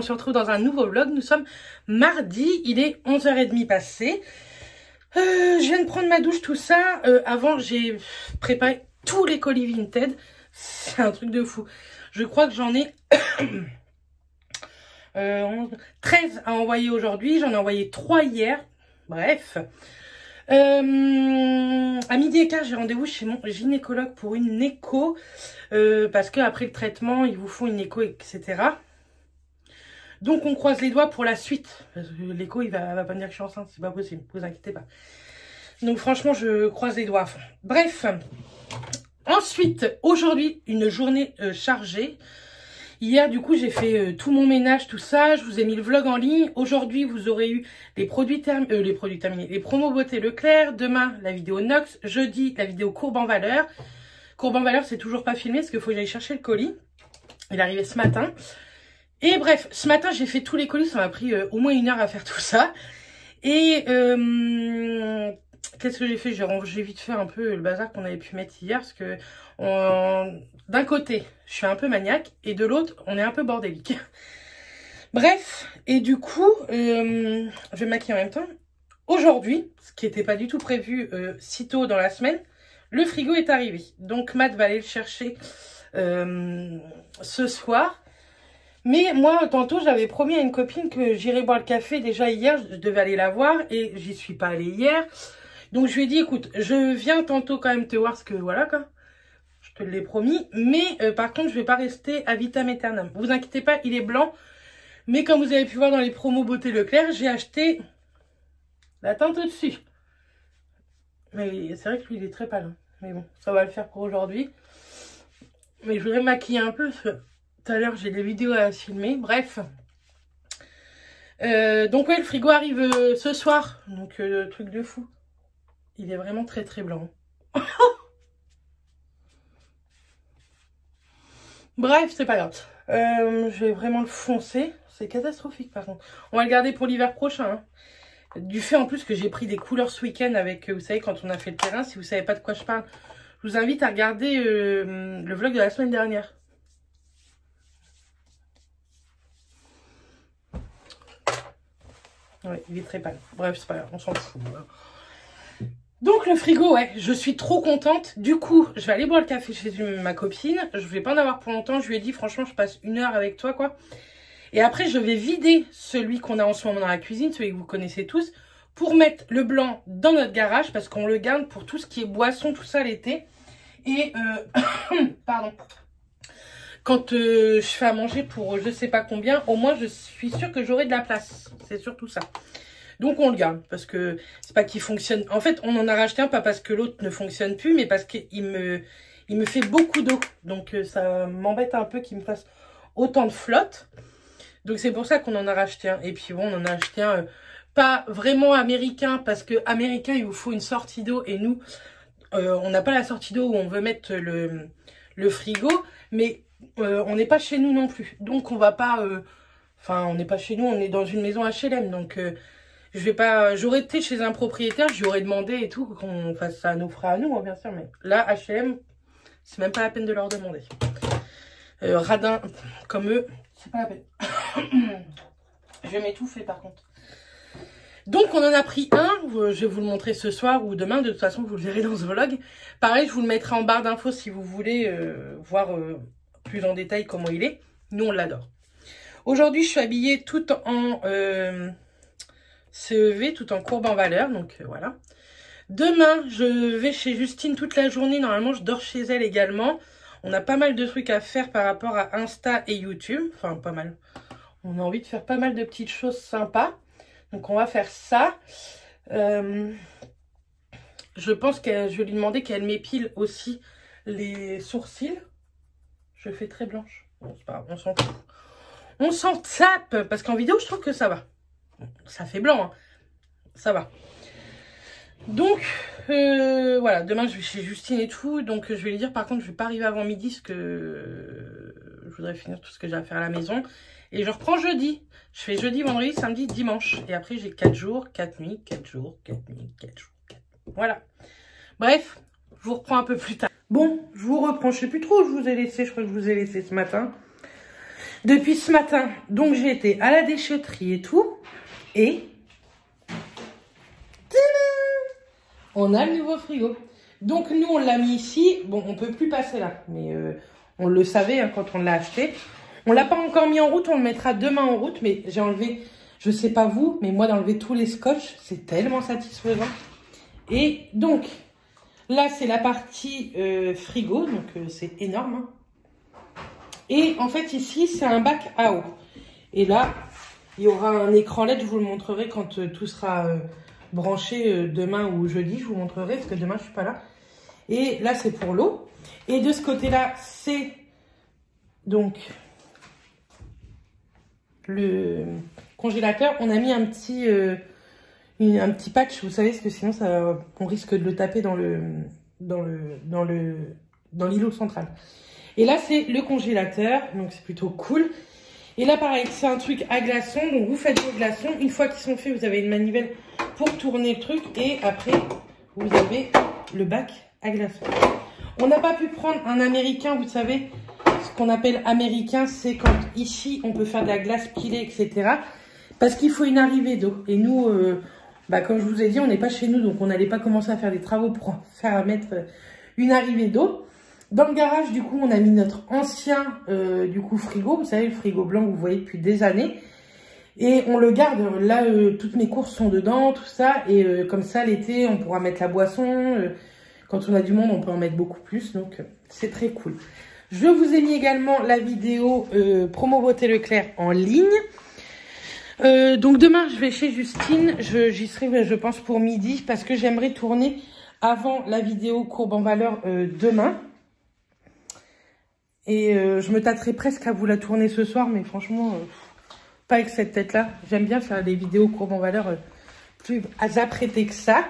se retrouve dans un nouveau vlog. Nous sommes mardi, il est 11h30 passé. Je viens de prendre ma douche, tout ça. Avant, j'ai préparé tous les colis Vinted. C'est un truc de fou. Je crois que j'en ai 13 à envoyer aujourd'hui. J'en ai envoyé 3 hier. Bref. À 12h15, j'ai rendez-vous chez mon gynécologue pour une écho. Parce qu'après le traitement, ils vous font une écho, etc. Donc, on croise les doigts pour la suite. Parce que l'écho, il va pas me dire que je suis enceinte. C'est pas possible. Vous inquiétez pas. Donc, franchement, je croise les doigts à fond. Bref. Ensuite, aujourd'hui, une journée chargée. Hier, du coup, j'ai fait tout mon ménage, tout ça. Je vous ai mis le vlog en ligne. Aujourd'hui, vous aurez eu les produits terminés, les promos beauté Leclerc. Demain, la vidéo Nox. Jeudi, la vidéo courbe en valeur. Courbe en valeur, c'est toujours pas filmé parce qu'il faut que j'aille chercher le colis. Il est arrivé ce matin. Et bref, ce matin, j'ai fait tous les colis. Ça m'a pris au moins 1 heure à faire tout ça. Et qu'est-ce que j'ai fait? J'ai vite fait un peu le bazar qu'on avait pu mettre hier. Parce que d'un côté, je suis un peu maniaque. Et de l'autre, on est un peu bordélique. Bref, et du coup, je vais me maquiller en même temps. Aujourd'hui, ce qui n'était pas du tout prévu si tôt dans la semaine, le frigo est arrivé. Donc, Matt va aller le chercher ce soir. Mais moi, tantôt, j'avais promis à une copine que j'irais boire le café. Déjà, hier, je devais aller la voir et j'y suis pas allée hier. Donc, je lui ai dit, écoute, je viens tantôt quand même te voir parce que voilà, quoi. Je te l'ai promis. Mais par contre, je vais pas rester à vitam aeternam. Vous inquiétez pas, il est blanc. Mais comme vous avez pu voir dans les promos beauté Leclerc, j'ai acheté la teinte au-dessus. Mais c'est vrai que lui, il est très pâle. Mais bon, ça va le faire pour aujourd'hui. Mais je voudrais me maquiller un peu parce que tout à l'heure, j'ai des vidéos à filmer. Bref. Donc, ouais, le frigo arrive ce soir. Donc, truc de fou. Il est vraiment très, très blanc. Bref, c'est pas grave. Je vais vraiment le foncer. C'est catastrophique, par contre. On va le garder pour l'hiver prochain. Hein. Du fait, en plus, que j'ai pris des couleurs ce week-end avec, vous savez, quand on a fait le terrain. Si vous savez pas de quoi je parle, je vous invite à regarder le vlog de la semaine dernière. Ouais, il est très pâle. Bref, c'est pas grave, on s'en fout. Donc, le frigo, ouais, je suis trop contente. Du coup, je vais aller boire le café chez ma copine. Je vais pas en avoir pour longtemps. Je lui ai dit, franchement, je passe 1 heure avec toi, quoi. Et après, je vais vider celui qu'on a en ce moment dans la cuisine, celui que vous connaissez tous, pour mettre le blanc dans notre garage, parce qu'on le garde pour tout ce qui est boisson, tout ça l'été. Et, pardon. Quand je fais à manger pour je sais pas combien, au moins, je suis sûre que j'aurai de la place. C'est surtout ça. Donc, on le garde, parce que c'est pas qu'il fonctionne. En fait, on en a racheté un, pas parce que l'autre ne fonctionne plus, mais parce qu'il me fait beaucoup d'eau. Donc, ça m'embête un peu qu'il me fasse autant de flotte. Donc, c'est pour ça qu'on en a racheté un. Et puis, bon, on en a acheté un pas vraiment américain, parce que américain, il vous faut une sortie d'eau. Et nous, on n'a pas la sortie d'eau où on veut mettre le frigo. Mais on n'est pas chez nous non plus. Donc, on va pas... Enfin, on n'est pas chez nous, on est dans une maison HLM. Donc, je vais pas... J'aurais été chez un propriétaire, je lui aurais demandé et tout, qu'on fasse ça à nos frais à nous, hein, bien sûr. Mais là, HLM, c'est même pas la peine de leur demander. Radin comme eux, c'est pas la peine. Je vais m'étouffer par contre. Donc on en a pris un, je vais vous le montrer ce soir ou demain, de toute façon vous le verrez dans ce vlog. Pareil, je vous le mettrai en barre d'infos si vous voulez voir plus en détail comment il est. Nous on l'adore. Aujourd'hui je suis habillée tout en CEV, tout en courbe en valeur, donc voilà. Demain je vais chez Justine toute la journée, normalement je dors chez elle également. On a pas mal de trucs à faire par rapport à Insta et YouTube. Enfin, pas mal. On a envie de faire pas mal de petites choses sympas. Donc, on va faire ça. Je pense que je vais lui demander qu'elle m'épile aussi les sourcils. Je fais très blanche. Bon, c'est pas grave, on s'en fout. On s'en tape. Parce qu'en vidéo, je trouve que ça va. Ça fait blanc, hein. Ça va. Donc, voilà, demain je vais chez Justine et tout, donc je vais lui dire par contre je vais pas arriver avant midi parce que je voudrais finir tout ce que j'ai à faire à la maison. Et je reprends jeudi, je fais jeudi, vendredi, samedi, dimanche. Et après j'ai 4 jours, 4 nuits, 4 jours, 4 nuits, 4 jours, 4 nuits. Voilà. Bref, je vous reprends un peu plus tard. Bon, je vous reprends, je sais plus trop où je vous ai laissé, je crois que je vous ai laissé ce matin. depuis ce matin. Donc, j'ai été à la déchetterie et tout. Et on a le nouveau frigo. Donc, nous, on l'a mis ici. Bon, on peut plus passer là. Mais on le savait hein, quand on l'a acheté. On l'a pas encore mis en route. On le mettra demain en route. Mais j'ai enlevé, je sais pas vous, mais moi, d'enlever tous les scotch, c'est tellement satisfaisant. Et donc, là, c'est la partie frigo. Donc, c'est énorme. Hein. Et en fait, ici, c'est un bac à eau. Et là, il y aura un écran LED. Je vous le montrerai quand tout sera branché demain ou jeudi. Je vous montrerai parce que demain, je suis pas là. Et là, c'est pour l'eau. Et de ce côté-là, c'est donc le congélateur. On a mis un petit patch, vous savez, parce que sinon, on risque de le taper dans l'îlot central. Et là, c'est le congélateur, donc c'est plutôt cool. Et là, pareil, c'est un truc à glaçons. Donc, vous faites vos glaçons. Une fois qu'ils sont faits, vous avez une manivelle pour tourner le truc. Et après, vous avez le bac à glaçons. On n'a pas pu prendre un américain, vous savez, ce qu'on appelle américain, c'est quand ici, on peut faire de la glace pilée, etc. Parce qu'il faut une arrivée d'eau. Et nous, comme je vous ai dit, on n'est pas chez nous, donc on n'allait pas commencer à faire des travaux pour mettre une arrivée d'eau. Dans le garage, du coup, on a mis notre ancien frigo. Vous savez, le frigo blanc que vous voyez depuis des années. Et on le garde. Là, toutes mes courses sont dedans, tout ça. Et comme ça, l'été, on pourra mettre la boisson. Quand on a du monde, on peut en mettre beaucoup plus. Donc, c'est très cool. Je vous ai mis également la vidéo promo beauté Leclerc en ligne. Donc, demain, je vais chez Justine. J'y serai, je pense, pour midi. Parce que j'aimerais tourner avant la vidéo courbe en valeur demain. Et je me tâterai presque à vous la tourner ce soir. Mais franchement, pas avec cette tête-là. J'aime bien faire des vidéos courbe en valeur plus apprêtées que ça.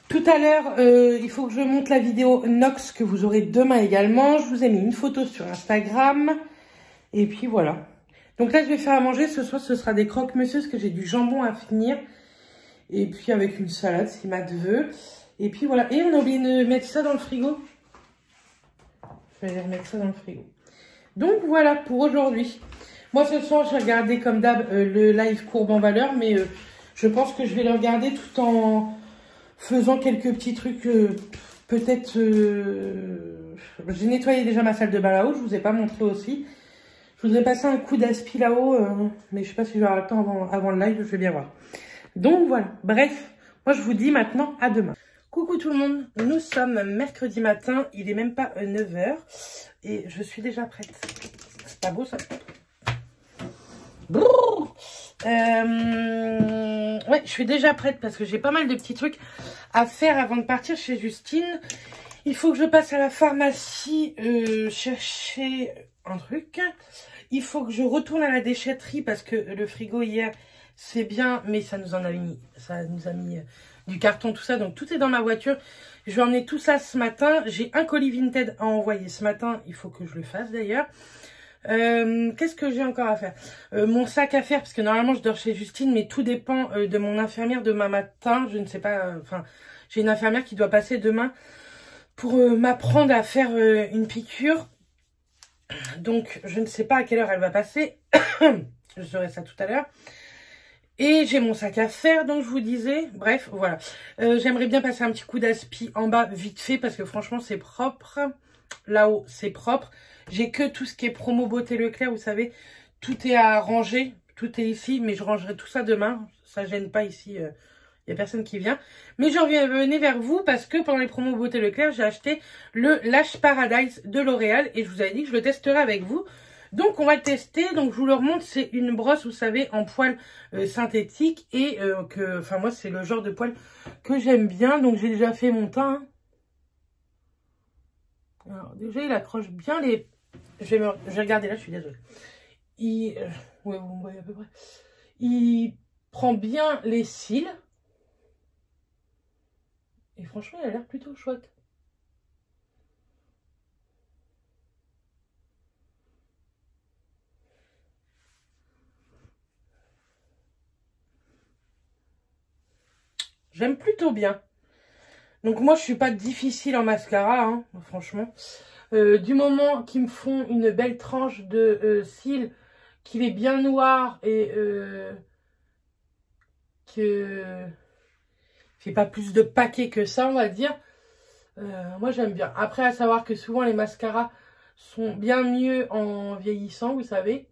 Tout à l'heure, il faut que je monte la vidéo Nox que vous aurez demain également. Je vous ai mis une photo sur Instagram. Et puis voilà. Donc là, je vais faire à manger. Ce soir, ce sera des croque-monsieur parce que j'ai du jambon à finir. Et puis avec une salade, si Matt veut. Et puis voilà. Et on a oublié de mettre ça dans le frigo. Je vais remettre ça dans le frigo. Donc voilà pour aujourd'hui. Moi, ce soir, je vais regarder comme d'hab le live courbe en valeur. Mais je pense que je vais le regarder tout en faisant quelques petits trucs, peut-être, j'ai nettoyé déjà ma salle de bain là-haut, je vous ai pas montré aussi. Je voudrais passer un coup d'aspi là-haut, mais je sais pas si j'aurai le temps avant le live, je vais bien voir. Donc voilà, bref, moi je vous dis maintenant à demain. Coucou tout le monde, nous sommes mercredi matin, il est même pas 9 h et je suis déjà prête. C'est pas beau ça? Ouais, je suis déjà prête parce que j'ai pas mal de petits trucs à faire avant de partir chez Justine. Il faut que je passe à la pharmacie chercher un truc. Il faut que je retourne à la déchetterie parce que le frigo hier, c'est bien, mais ça nous a mis du carton, tout ça. Donc tout est dans ma voiture. Je vais emmener tout ça ce matin. J'ai un colis Vinted à envoyer ce matin. Il faut que je le fasse d'ailleurs. Qu'est-ce que j'ai encore à faire? Mon sac à faire, parce que normalement je dors chez Justine, mais tout dépend de mon infirmière demain matin. Je ne sais pas, j'ai une infirmière qui doit passer demain pour m'apprendre à faire une piqûre. Donc je ne sais pas à quelle heure elle va passer. Je saurai ça tout à l'heure. Et j'ai mon sac à faire, donc je vous disais, bref, voilà. J'aimerais bien passer un petit coup d'aspi en bas vite fait, parce que franchement c'est propre. Là-haut, c'est propre. J'ai que tout ce qui est promo beauté Leclerc, vous savez. Tout est à ranger. Tout est ici, mais je rangerai tout ça demain. Ça gêne pas ici. Il n'y a personne qui vient. Mais je revenais vers vous parce que pendant les promos beauté Leclerc, j'ai acheté le Lash Paradise de L'Oréal. Et je vous avais dit que je le testerai avec vous. Donc, on va le tester. Donc, je vous le remonte. C'est une brosse, vous savez, en poil synthétique. Et moi, c'est le genre de poil que j'aime bien. Donc, j'ai déjà fait mon teint. Alors, déjà, il accroche bien les... Je vais regarder là, je suis désolée. Ouais, vous me voyez à peu près. Il prend bien les cils. Et franchement, il a l'air plutôt chouette. J'aime plutôt bien. Donc moi, je suis pas difficile en mascara, hein, franchement. Du moment qu'ils me font une belle tranche de cils, qu'il est bien noir et que fait pas plus de paquets que ça, on va dire. Moi, j'aime bien. Après, à savoir que souvent, les mascaras sont bien mieux en vieillissant, vous savez.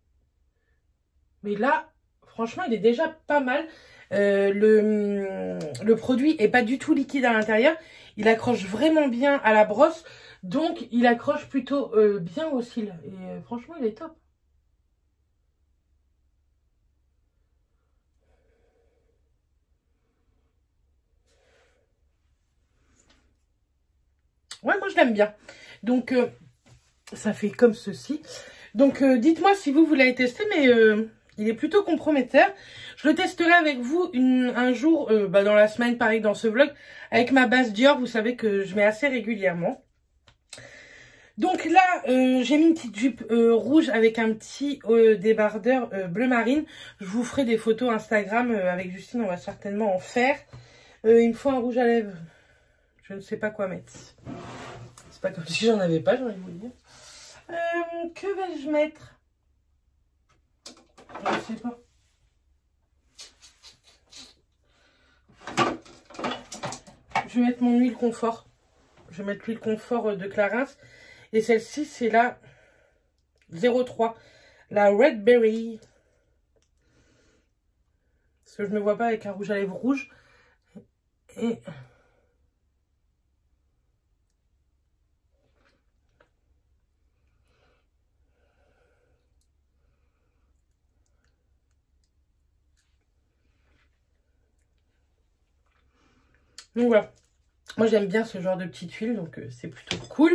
Mais là, franchement, il est déjà pas mal. Le produit est pas du tout liquide à l'intérieur. Il accroche vraiment bien à la brosse. Donc, il accroche plutôt bien aux cils. Et franchement, il est top. Ouais, moi, je l'aime bien. Donc, ça fait comme ceci. Donc, dites-moi si vous l'avez testé, mais il est plutôt comprometteur. Je le testerai avec vous un jour, dans la semaine, pareil, dans ce vlog, avec ma base Dior. Vous savez que je mets assez régulièrement. Donc là, j'ai mis une petite jupe rouge avec un petit débardeur bleu marine. Je vous ferai des photos Instagram avec Justine, on va certainement en faire. Il me faut un rouge à lèvres. Je ne sais pas quoi mettre. C'est pas comme si j'en avais pas, j'ai envie de vous le dire. Que vais-je mettre? Je ne sais pas. Je vais mettre mon huile confort. Je vais mettre l'huile confort de Clarins. Et celle-ci, c'est la 03. La Red Berry. Parce que je ne me vois pas avec un rouge à lèvres rouge. Et... donc voilà. Moi, j'aime bien ce genre de petite huile. Donc, c'est plutôt cool.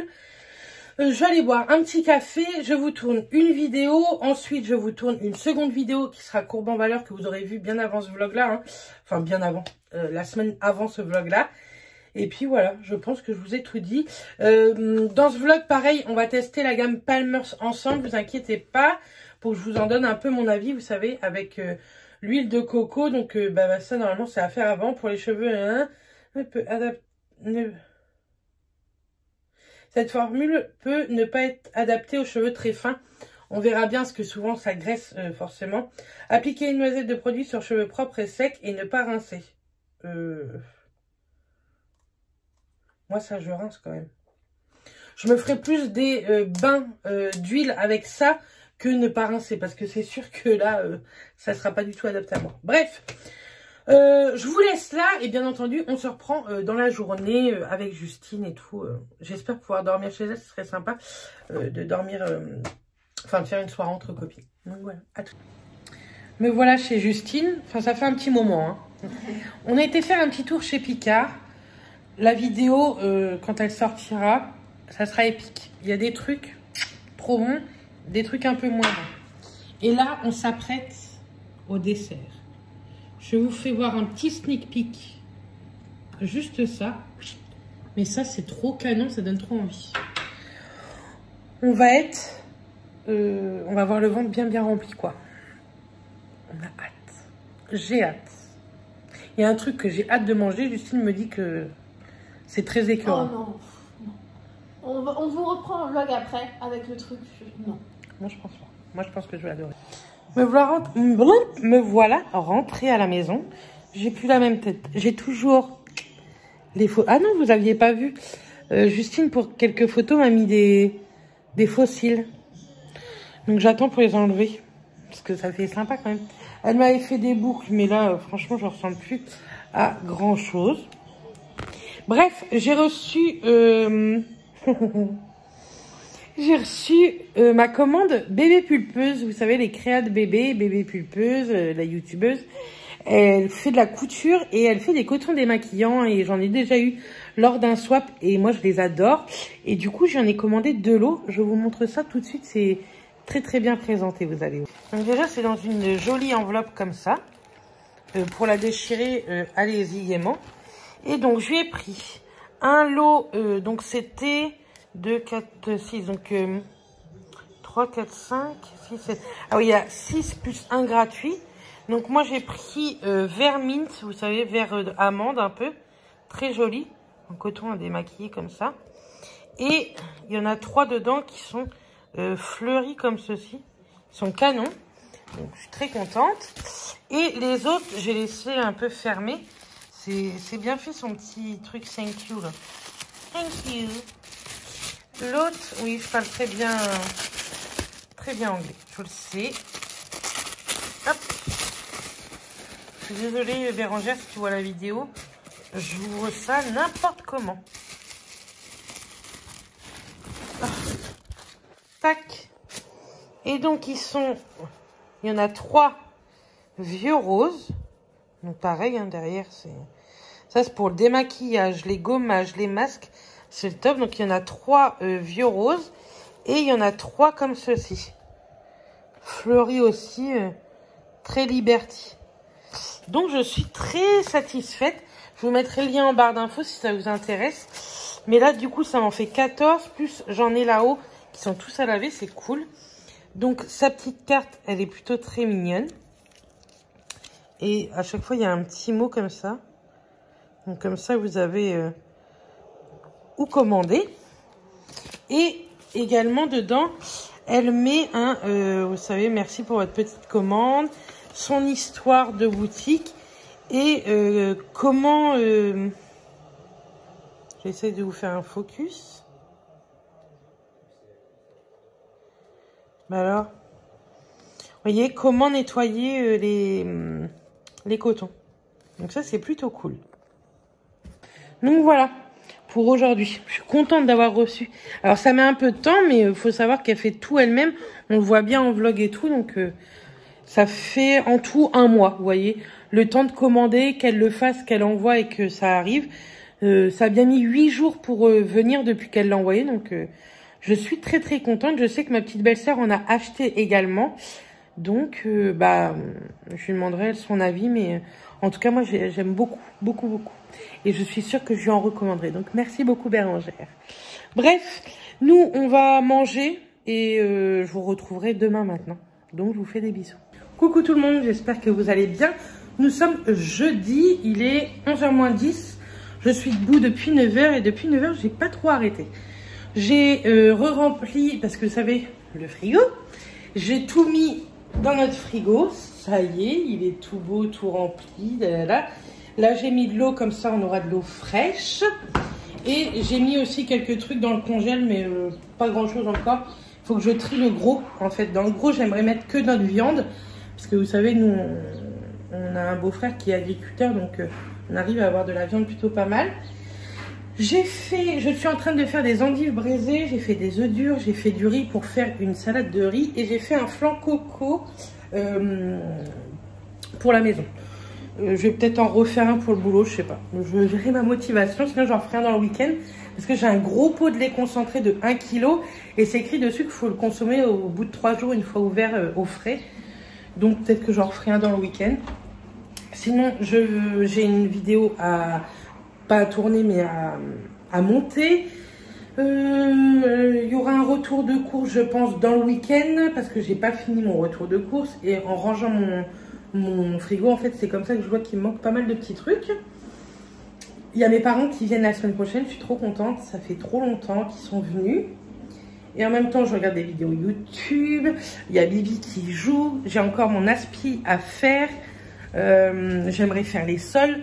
Je vais aller boire un petit café, je vous tourne une vidéo, ensuite je vous tourne une seconde vidéo qui sera courbe en valeur que vous aurez vu bien avant ce vlog là, hein. Enfin bien avant, la semaine avant ce vlog là. Et puis voilà, je pense que je vous ai tout dit. Dans ce vlog pareil, on va tester la gamme Palmer's ensemble, vous inquiétez pas, pour que je vous en donne un peu mon avis, vous savez, avec l'huile de coco. Donc ça normalement c'est à faire avant pour les cheveux, hein, peut adapter... Cette formule peut ne pas être adaptée aux cheveux très fins. On verra bien parce que souvent ça graisse forcément. Appliquer une noisette de produit sur cheveux propres et secs et ne pas rincer. Moi ça je rince quand même. Je me ferai plus des bains d'huile avec ça que ne pas rincer. Parce que c'est sûr que là ça ne sera pas du tout adapté à moi. Bref. Je vous laisse là et bien entendu on se reprend dans la journée avec Justine et tout. J'espère pouvoir dormir chez elle, ce serait sympa de dormir, enfin de faire une soirée entre copines. Donc voilà, à tout. Me voilà chez Justine, enfin ça fait un petit moment, hein. On a été faire un petit tour chez Picard. La vidéo quand elle sortira, ça sera épique. Il y a des trucs trop bons, des trucs un peu moins bons. Et là on s'apprête au dessert. Je vous fais voir un petit sneak peek. Juste ça. Mais ça, c'est trop canon. Ça donne trop envie. On va être... on va avoir le ventre bien rempli, quoi. On a hâte. J'ai hâte. Il y a un truc que j'ai hâte de manger. Justine me dit que c'est très écœurant. Oh non. On vous reprend le vlog après avec le truc. Non. Moi, je pense pas. Moi, je pense que je vais adorer. Me voilà rentrée à la maison. J'ai plus la même tête. J'ai toujours les faux... Ah non, vous aviez pas vu. Justine, pour quelques photos, m'a mis des faux cils. Donc j'attends pour les enlever. Parce que ça fait sympa quand même. Elle m'avait fait des boucles. Mais là, franchement, je ne ressemble plus à grand chose. Bref, j'ai reçu... J'ai reçu ma commande bébé pulpeuse. Vous savez, les créas de bébé pulpeuse, la youtubeuse. Elle fait de la couture et elle fait des cotons démaquillants. Et j'en ai déjà eu lors d'un swap. Et moi, je les adore. Et du coup, j'en ai commandé de l'eau. Je vous montre ça tout de suite. C'est très bien présenté, vous allez voir. Donc déjà, c'est dans une jolie enveloppe comme ça. Pour la déchirer, allez-y gaiement. Et donc, je lui ai pris un lot. Donc, c'était... 2, 4, 6, donc 3, 4, 5, 6, 7. Ah oui, il y a 6 plus 1 gratuit. Donc moi j'ai pris vert mint, vous savez, vert amande un peu. Très joli. en coton à démaquiller comme ça. Et il y en a 3 dedans qui sont fleuris comme ceci. Ils sont canons. Donc je suis très contente. Et les autres, j'ai laissé un peu fermés. C'est bien fait son petit truc thank you là. Thank you. L'autre, oui, je parle très bien anglais. Je le sais. Hop. Je suis désolée Bérangère si tu vois la vidéo. J'ouvre ça n'importe comment. Ah. Tac. Et donc il y en a 3 vieux roses. Donc pareil, hein, derrière, ça c'est pour le démaquillage, les gommages, les masques. C'est le top. Donc il y en a 3 vieux roses. Et il y en a 3 comme ceci. Fleuris aussi, très Liberty. Donc je suis très satisfaite. Je vous mettrai le lien en barre d'infos si ça vous intéresse. Mais là, du coup, ça m'en fait 14. Plus j'en ai là-haut qui sont tous à laver. C'est cool. Donc sa petite carte, elle est plutôt très mignonne. Et à chaque fois, il y a un petit mot comme ça. Donc comme ça, vous avez où commander. Et également dedans, elle met vous savez, merci pour votre petite commande, son histoire de boutique et comment... J'essaie de vous faire un focus. Alors, vous voyez, comment nettoyer les cotons. Donc ça, c'est plutôt cool. Donc voilà, pour aujourd'hui. Je suis contente d'avoir reçu. Alors ça met un peu de temps, mais il faut savoir qu'elle fait tout elle-même. On le voit bien en vlog et tout, donc ça fait en tout 1 mois, vous voyez. Le temps de commander, qu'elle le fasse, qu'elle envoie et que ça arrive. Ça a bien mis 8 jours pour venir depuis qu'elle l'a envoyé, donc je suis très très contente. Je sais que ma petite belle-sœur en a acheté également. Donc, je lui demanderai son avis, mais en tout cas, moi, j'aime beaucoup, beaucoup, beaucoup. Et je suis sûre que je lui en recommanderai. Donc, merci beaucoup, Bérangère. Bref, nous, on va manger et je vous retrouverai demain maintenant. Donc, je vous fais des bisous. Coucou tout le monde, j'espère que vous allez bien. Nous sommes jeudi, il est 11h moins 10. Je suis debout depuis 9h et depuis 9h, j'ai pas trop arrêté. J'ai re-rempli, parce que vous savez, le frigo. J'ai tout mis dans notre frigo, ça y est, il est tout beau, tout rempli. Là j'ai mis de l'eau, comme ça on aura de l'eau fraîche. Et j'ai mis aussi quelques trucs dans le congèle, mais pas grand chose encore. Il faut que je trie le gros, en fait. Dans le gros, j'aimerais mettre que notre viande. Parce que vous savez, nous, on a un beau-frère qui est agriculteur, donc on arrive à avoir de la viande plutôt pas mal. Je suis en train de faire des endives braisées, j'ai fait des œufs durs, j'ai fait du riz pour faire une salade de riz et j'ai fait un flan coco pour la maison. Je vais peut-être en refaire un pour le boulot, je sais pas. Je verrai ma motivation, sinon j'en ferai un dans le week-end parce que j'ai un gros pot de lait concentré de 1 kg et c'est écrit dessus qu'il faut le consommer au bout de 3 jours une fois ouvert au frais. Donc peut-être que j'en referai un dans le week-end. Sinon, j'ai une vidéo pas à tourner mais à monter. Il y aura un retour de course je pense dans le week-end parce que j'ai pas fini mon retour de course et en rangeant mon frigo en fait c'est comme ça que je vois qu'il me manque pas mal de petits trucs. Il y a mes parents qui viennent la semaine prochaine, je suis trop contente, ça fait trop longtemps qu'ils sont venus et en même temps je regarde des vidéos YouTube. Il y a Bibi qui joue, j'ai encore mon aspi à faire, j'aimerais faire les sols.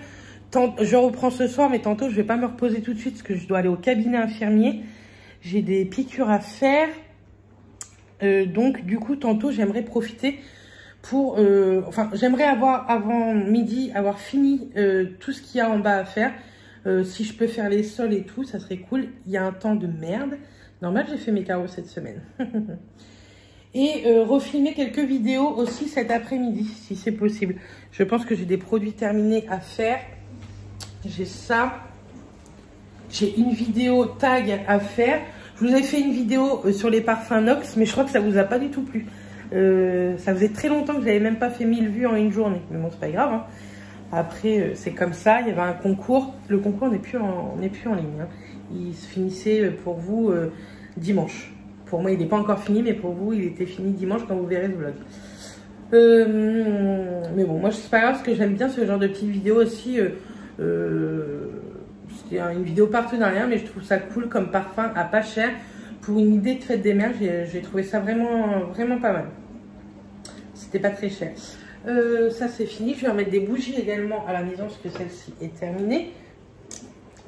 Je reprends ce soir, mais tantôt, je vais pas me reposer tout de suite parce que je dois aller au cabinet infirmier. J'ai des piqûres à faire. Donc, du coup, tantôt, j'aimerais profiter pour... j'aimerais avant midi, avoir fini tout ce qu'il y a en bas à faire. Si je peux faire les sols et tout, ça serait cool. Il y a un temps de merde. Normal, j'ai fait mes carreaux cette semaine. Et refilmer quelques vidéos aussi cet après-midi, si c'est possible. Je pense que j'ai des produits terminés à faire. J'ai ça. J'ai une vidéo tag à faire. Je vous ai fait une vidéo sur les parfums Nox, mais je crois que ça vous a pas du tout plu. Ça faisait très longtemps que j'avais même pas fait 1000 vues en une journée. Mais bon, c'est pas grave. Hein. Après, c'est comme ça. Il y avait un concours. Le concours n'est plus en ligne. Hein. Il se finissait pour vous dimanche. Pour moi, il n'est pas encore fini, mais pour vous, il était fini dimanche quand vous verrez le vlog. Mais bon, moi, c'est pas grave parce que j'aime bien ce genre de petites vidéos aussi. C'était une vidéo partenariat, mais je trouve ça cool comme parfum à pas cher. Pour une idée de fête des mères, j'ai trouvé ça vraiment pas mal. C'était pas très cher. Ça c'est fini. Je vais remettre des bougies également à la maison parce que celle-ci est terminée.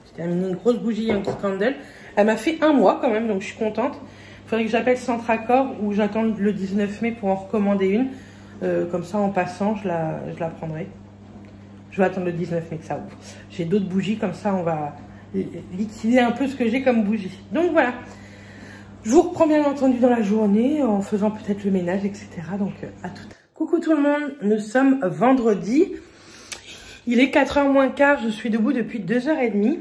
J'ai terminé une grosse bougie Yankee Candle. Elle m'a fait 1 mois quand même, donc je suis contente. Il faudrait que j'appelle Centre Accord ou j'attende le 19 mai pour en recommander une. Comme ça, en passant, je la prendrai. Je vais attendre le 19 mai que ça ouvre. J'ai d'autres bougies, comme ça, on va liquider un peu ce que j'ai comme bougie. Donc voilà. Je vous reprends bien entendu dans la journée, en faisant peut-être le ménage, etc. Donc à tout. Coucou tout le monde, nous sommes vendredi. Il est 4h moins quart, je suis debout depuis 2h30.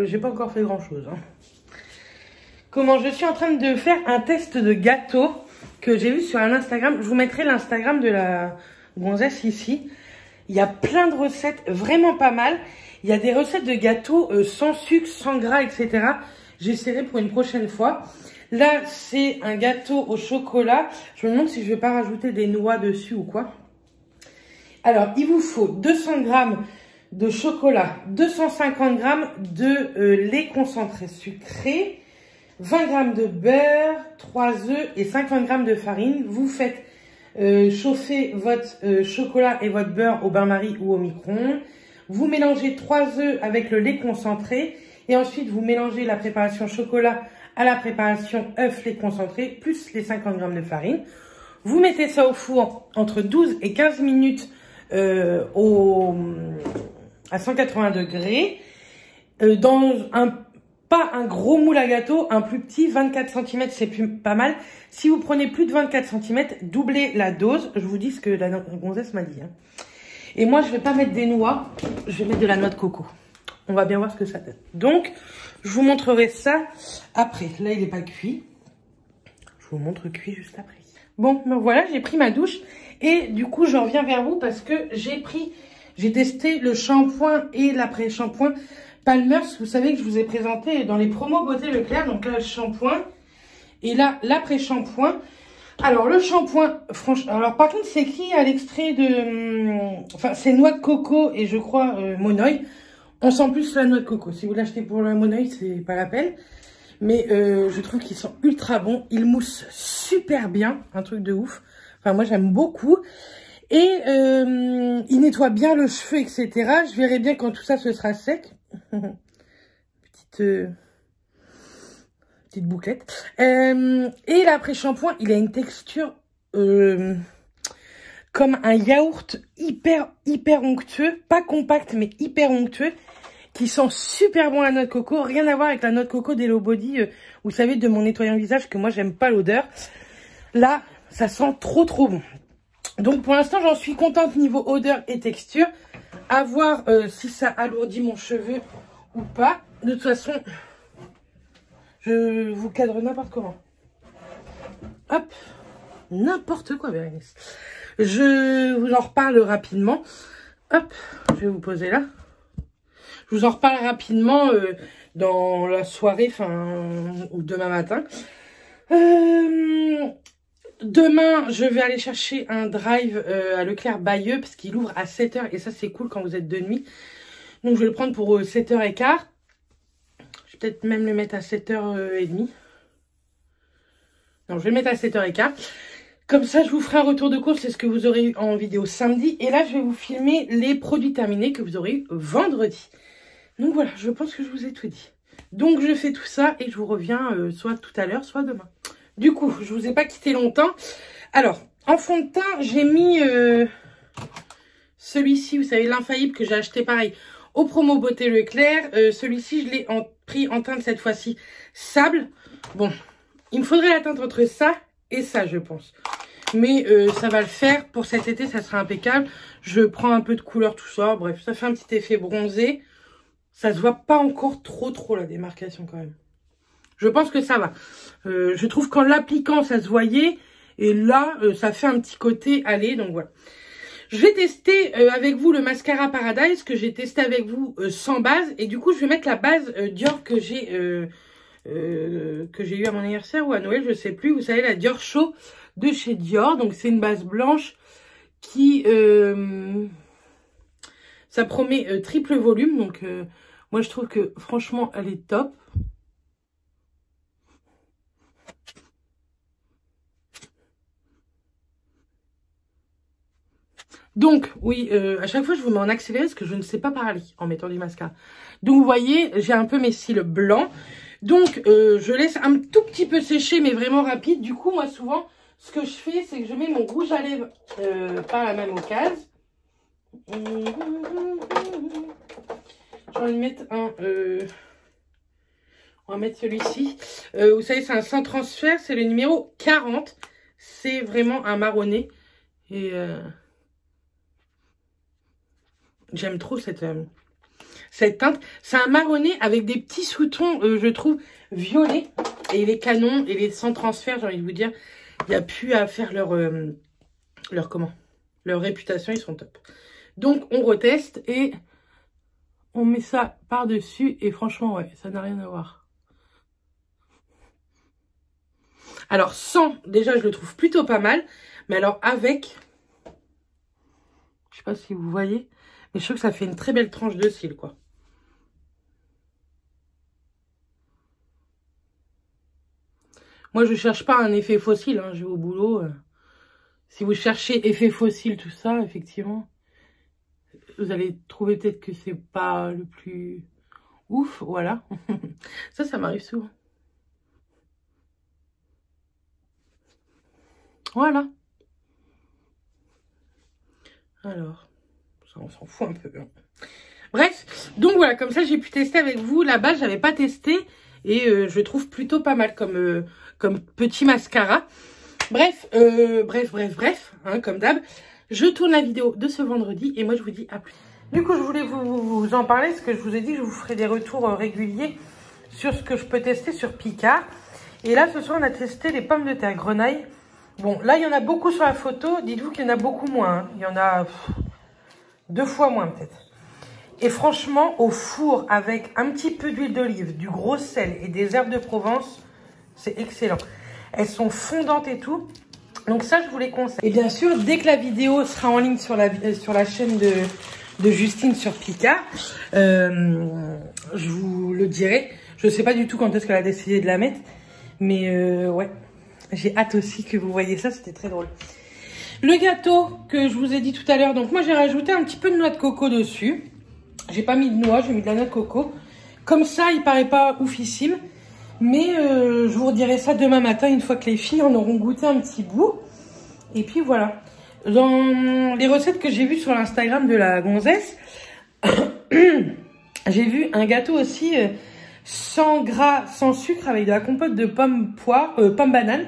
J'ai pas encore fait grand chose. Hein. Comment je suis en train de faire un test de gâteau que j'ai vu sur un Instagram. Je vous mettrai l'Instagram de la gonzesse ici. Il y a plein de recettes vraiment pas mal. Il y a des recettes de gâteaux sans sucre, sans gras, etc. J'essaierai pour une prochaine fois. Là, c'est un gâteau au chocolat. Je me demande si je vais pas rajouter des noix dessus ou quoi. Alors, il vous faut 200 g de chocolat, 250 g de lait concentré sucré, 20 g de beurre, 3 œufs et 50 g de farine. Vous faites chauffer votre chocolat et votre beurre au bain-marie ou au micro-ondes. Vous mélangez 3 œufs avec le lait concentré et ensuite vous mélangez la préparation chocolat à la préparation œuf lait concentré plus les 50 g de farine. Vous mettez ça au four entre 12 et 15 minutes à 180 degrés dans pas un gros moule à gâteau, un plus petit, 24 cm, c'est pas mal. Si vous prenez plus de 24 cm, doublez la dose. Je vous dis ce que la gonzesse m'a dit. Hein. Et moi, je vais pas mettre des noix, je vais mettre de la noix de coco. On va bien voir ce que ça donne. Donc, je vous montrerai ça après. Là, il n'est pas cuit. Je vous montre cuit juste après. Bon, ben voilà, j'ai pris ma douche. Et du coup, je reviens vers vous parce que j'ai testé le shampoing et l'après-shampoing Palmer's. Vous savez que je vous ai présenté dans les promos Beauté Leclerc. Donc là, le shampoing. Et là, l'après-shampoing. Alors, le shampoing, franchement... Alors, par contre, c'est écrit à l'extrait de... Enfin, c'est noix de coco et je crois monoï. On sent plus la noix de coco. Si vous l'achetez pour la monoï, c'est pas la peine. Mais je trouve qu'ils sont ultra bons. Ils moussent super bien. Un truc de ouf. Enfin, moi, j'aime beaucoup. Et ils nettoient bien le cheveu, etc. Je verrai bien quand tout ça se sera sec. Petite bouclette. Et l'après-shampoing, il a une texture comme un yaourt hyper onctueux. Pas compact, mais hyper onctueux. Qui sent super bon la noix de coco. Rien à voir avec la noix de coco d'Hello Body. Vous savez, de mon nettoyant visage, que moi, j'aime pas l'odeur. Là, ça sent trop bon. Donc, pour l'instant, j'en suis contente niveau odeur et texture. À voir si ça alourdit mon cheveu ou pas. De toute façon, je vous cadre n'importe comment. Hop. N'importe quoi, Bérénice. Je vous en reparle rapidement. Hop. Je vais vous poser là. Je vous en reparle rapidement dans la soirée, ou demain matin. Demain, je vais aller chercher un drive à Leclerc Bayeux parce qu'il ouvre à 7 h et ça, c'est cool quand vous êtes de nuit. Donc, je vais le prendre pour 7 h 15. Je vais peut-être même le mettre à 7 h 30. Non, je vais le mettre à 7 h 15. Comme ça, je vous ferai un retour de course. C'est ce que vous aurez eu en vidéo samedi. Et là, je vais vous filmer les produits terminés que vous aurez eu vendredi. Donc voilà, je pense que je vous ai tout dit. Donc je fais tout ça et je vous reviens soit tout à l'heure, soit demain. Du coup, je vous ai pas quitté longtemps. Alors, en fond de teint, j'ai mis celui-ci, vous savez, l'infaillible que j'ai acheté pareil au promo Beauté Leclerc. Celui-ci, je l'ai pris en teinte cette fois-ci sable. Bon, il me faudrait la teinte entre ça et ça, je pense. Mais ça va le faire. Pour cet été, ça sera impeccable. Je prends un peu de couleur, tout ça. Bref, ça fait un petit effet bronzé. Ça se voit pas encore trop la démarcation quand même. Je pense que ça va. Je trouve qu'en l'appliquant, ça se voyait. Et là, ça fait un petit côté aller. Donc voilà. Je vais tester avec vous le mascara Paradise que j'ai testé avec vous sans base. Et du coup, je vais mettre la base Dior que j'ai eu à mon anniversaire ou à Noël, je sais plus. Vous savez, la Dior Show de chez Dior. Donc c'est une base blanche qui... Ça promet triple volume, donc moi je trouve que franchement elle est top. Donc, oui, à chaque fois, je vous mets en accéléré parce que je ne sais pas parler en mettant du mascara. Donc, vous voyez, j'ai un peu mes cils blancs. Donc, je laisse un tout petit peu sécher, mais vraiment rapide. Du coup, moi, souvent, ce que je fais, c'est que je mets mon rouge à lèvres par la même occasion. J'ai envie de mettre un... on va mettre celui-ci. Vous savez, c'est un sans transfert. C'est le numéro 40. C'est vraiment un marronné. Et... j'aime trop cette teinte. C'est un marronné avec des petits sous-tons, je trouve, violets. Et les canons et les sans transfert, j'ai envie de vous dire, il n'y a plus à faire leur réputation, ils sont top. Donc, on reteste et on met ça par-dessus. Et franchement, ouais, ça n'a rien à voir. Alors, sans, déjà, je le trouve plutôt pas mal. Mais alors, avec, je sais pas si vous voyez... mais je trouve que ça fait une très belle tranche de cils, quoi. Moi, je cherche pas un effet fossile, hein, je vais au boulot. Si vous cherchez effet fossile, tout ça, effectivement, vous allez trouver peut-être que c'est pas le plus ouf, voilà. Ça m'arrive souvent. Voilà. Alors... on s'en fout un peu. Hein. Bref, donc voilà, comme ça j'ai pu tester avec vous. Là-bas, j'avais pas testé et je le trouve plutôt pas mal comme petit mascara. Bref, hein, comme d'hab. Je tourne la vidéo de ce vendredi et moi je vous dis à plus. Du coup, je voulais vous en parler parce que je vous ai dit que je vous ferai des retours réguliers sur ce que je peux tester sur Picard. Et là, ce soir, on a testé les pommes de terre grenaille. Bon, là, il y en a beaucoup sur la photo. Dites-vous qu'il y en a beaucoup moins. Hein. Il y en a... 2 fois moins peut-être. Et franchement, au four avec un petit peu d'huile d'olive, du gros sel et des herbes de Provence, c'est excellent. Elles sont fondantes et tout. Donc ça, je vous les conseille. Et bien sûr, dès que la vidéo sera en ligne sur la chaîne de Justine sur Picard, je vous le dirai. Je ne sais pas du tout quand est-ce qu'elle a décidé de la mettre. Mais ouais, j'ai hâte aussi que vous voyez ça. C'était très drôle. Le gâteau que je vous ai dit tout à l'heure, donc moi j'ai rajouté un petit peu de noix de coco dessus. J'ai pas mis de noix, j'ai mis de la noix de coco. Comme ça, il paraît pas oufissime. Mais je vous redirai ça demain matin, une fois que les filles en auront goûté un petit bout. Et puis voilà. Dans les recettes que j'ai vues sur l'Instagram de la gonzesse, j'ai vu un gâteau aussi sans gras, sans sucre, avec de la compote de pommes banane.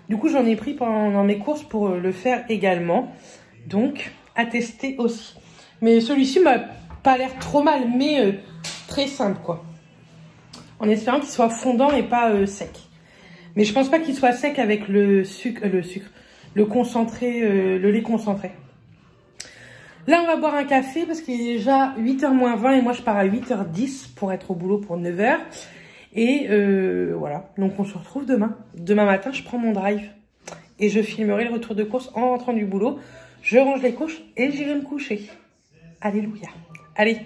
Du coup, j'en ai pris pendant mes courses pour le faire également. Donc, à tester aussi. Mais celui-ci m'a pas l'air trop mal, mais très simple, quoi. En espérant qu'il soit fondant et pas sec. Mais je pense pas qu'il soit sec avec le concentré, le lait concentré. Là, on va boire un café parce qu'il est déjà 8h moins 20 et moi, je pars à 8h10 pour être au boulot pour 9h. Et voilà, donc on se retrouve demain. Demain matin, je prends mon drive et je filmerai le retour de course en rentrant du boulot. Je range les couches et j'irai me coucher. Alléluia. Allez,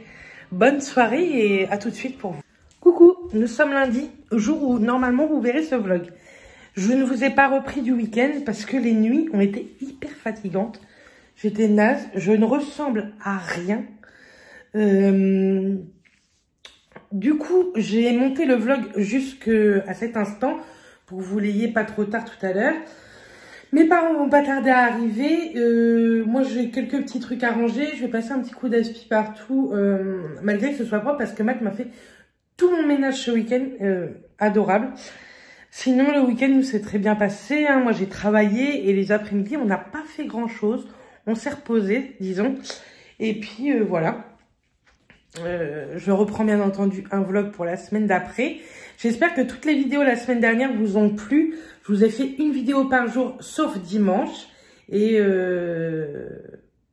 bonne soirée et à tout de suite pour vous. Coucou, nous sommes lundi, jour où normalement vous verrez ce vlog. Je ne vous ai pas repris du week-end parce que les nuits ont été hyper fatigantes. J'étais naze, je ne ressemble à rien. Du coup, j'ai monté le vlog jusqu'à cet instant pour que vous l'ayez pas trop tard tout à l'heure. Mes parents vont pas tarder à arriver. Moi, j'ai quelques petits trucs à ranger. Je vais passer un petit coup d'aspi partout, malgré que ce soit propre, parce que Matt m'a fait tout mon ménage ce week-end. Adorable. Sinon, le week-end nous s'est très bien passé. Hein. Moi, j'ai travaillé et les après-midi, on n'a pas fait grand-chose. On s'est reposé, disons. Et puis, voilà. Je reprends bien entendu un vlog pour la semaine d'après. J'espère que toutes les vidéos la semaine dernière vous ont plu. Je vous ai fait une vidéo par jour, sauf dimanche. Et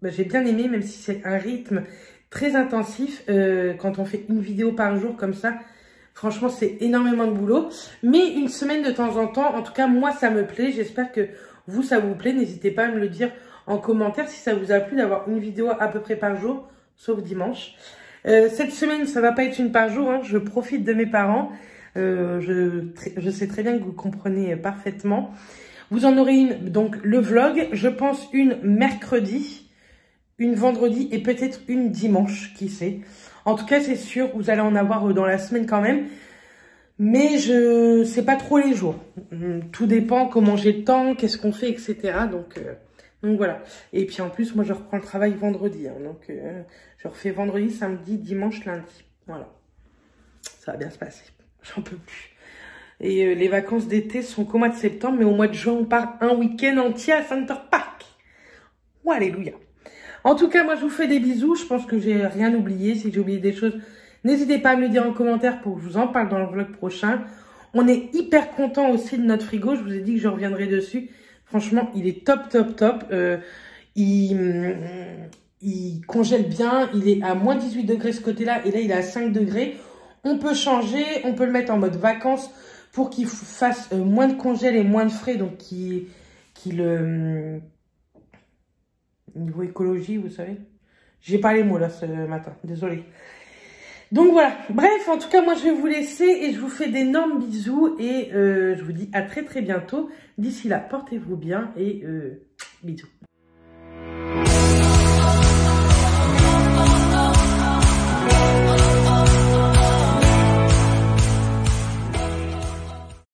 j'ai bien aimé, même si c'est un rythme très intensif. Quand on fait une vidéo par jour comme ça, franchement, c'est énormément de boulot. Mais une semaine de temps en temps, en tout cas, moi, ça me plaît. J'espère que vous, ça vous plaît. N'hésitez pas à me le dire en commentaire si ça vous a plu d'avoir une vidéo à peu près par jour, sauf dimanche. Cette semaine, ça va pas être une par jour, hein. Je profite de mes parents. Je sais très bien que vous comprenez parfaitement. Vous en aurez une, donc le vlog, je pense une mercredi, une vendredi et peut-être une dimanche, qui sait. En tout cas, c'est sûr, vous allez en avoir dans la semaine quand même. Mais je sais pas trop les jours. Tout dépend comment j'ai le temps, qu'est-ce qu'on fait, etc. Donc voilà. Et puis en plus, moi je reprends le travail vendredi. Hein, donc je refais vendredi, samedi, dimanche, lundi. Voilà. Ça va bien se passer. J'en peux plus. Et les vacances d'été sont qu'au mois de septembre, mais au mois de juin, on part un week-end entier à Center Park. Oh, alléluia. En tout cas, moi, je vous fais des bisous. Je pense que j'ai rien oublié. Si j'ai oublié des choses, n'hésitez pas à me le dire en commentaire pour que je vous en parle dans le vlog prochain. On est hyper content aussi de notre frigo. Je vous ai dit que je reviendrai dessus. Franchement, il est top, top, top. Il congèle bien. Il est à moins 18 degrés ce côté-là. Et là, il est à 5 degrés. On peut changer. On peut le mettre en mode vacances pour qu'il fasse moins de congèle et moins de frais. Donc, niveau écologie, vous savez. J'ai pas les mots là ce matin. Désolée. Donc voilà. Bref, en tout cas, moi, je vais vous laisser et je vous fais d'énormes bisous. Et je vous dis à très, très bientôt. D'ici là, portez-vous bien et bisous.